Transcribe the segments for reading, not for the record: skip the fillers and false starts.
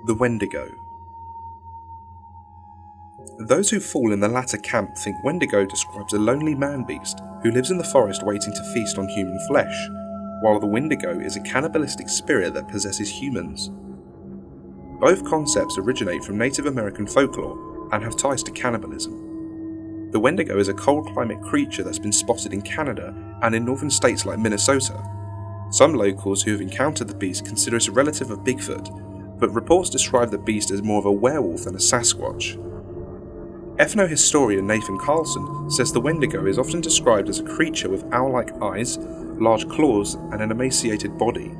The Wendigo. Those who fall in the latter camp think Wendigo describes a lonely man-beast who lives in the forest waiting to feast on human flesh, while the Windigo is a cannibalistic spirit that possesses humans. Both concepts originate from Native American folklore and have ties to cannibalism. The Wendigo is a cold climate creature that's been spotted in Canada and in northern states like Minnesota. Some locals who have encountered the beast consider it a relative of Bigfoot, but reports describe the beast as more of a werewolf than a Sasquatch. Ethnohistorian Nathan Carlson says the Wendigo is often described as a creature with owl-like eyes, large claws, and an emaciated body.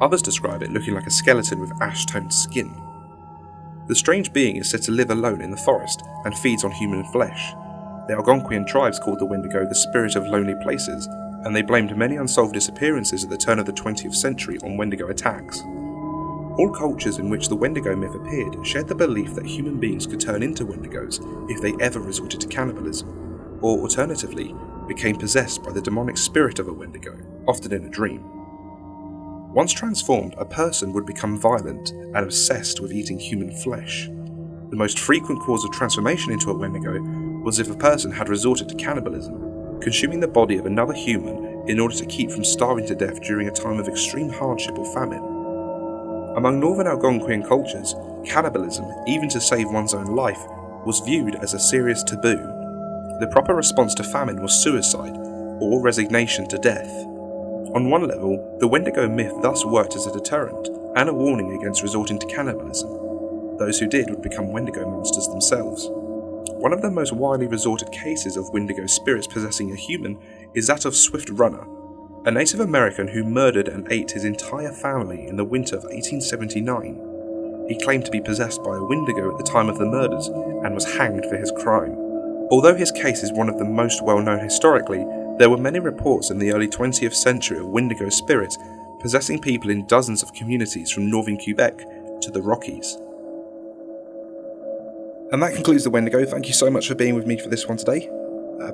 Others describe it looking like a skeleton with ash-toned skin. The strange being is said to live alone in the forest and feeds on human flesh. The Algonquian tribes called the Wendigo the spirit of lonely places, and they blamed many unsolved disappearances at the turn of the 20th century on Wendigo attacks. All cultures in which the Wendigo myth appeared shared the belief that human beings could turn into Wendigos if they ever resorted to cannibalism, or alternatively, became possessed by the demonic spirit of a Wendigo, often in a dream. Once transformed, a person would become violent and obsessed with eating human flesh. The most frequent cause of transformation into a Wendigo was if a person had resorted to cannibalism, consuming the body of another human in order to keep from starving to death during a time of extreme hardship or famine. Among northern Algonquian cultures, cannibalism, even to save one's own life, was viewed as a serious taboo. The proper response to famine was suicide, or resignation to death. On one level, the Wendigo myth thus worked as a deterrent and a warning against resorting to cannibalism. Those who did would become Wendigo monsters themselves. One of the most widely resorted cases of Wendigo spirits possessing a human is that of Swift Runner, a Native American who murdered and ate his entire family in the winter of 1879. He claimed to be possessed by a Wendigo at the time of the murders and was hanged for his crime. Although his case is one of the most well known historically, there were many reports in the early 20th century of Wendigo spirits possessing people in dozens of communities from northern Quebec to the Rockies. And that concludes the Wendigo. Thank you so much for being with me for this one today.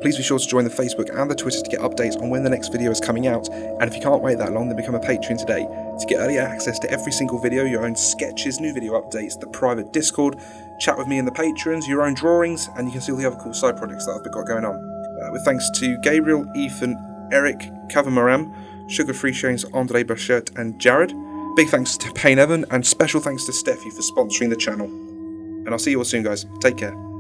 Please be sure to join the Facebook and the Twitter to get updates on when the next video is coming out, and if you can't wait that long, then become a patron today to get early access to every single video, your own sketches, new video updates, the private Discord, chat with me and the patrons, your own drawings, and you can see all the other cool side projects that I've got going on. With thanks to Gabriel, Ethan, Eric, Kavamaram, Sugar Free Shanes, Andre Burksyy, and Jared. Big thanks to Payne Evan, and special thanks to Steffi for sponsoring the channel. And I'll see you all soon, guys. Take care.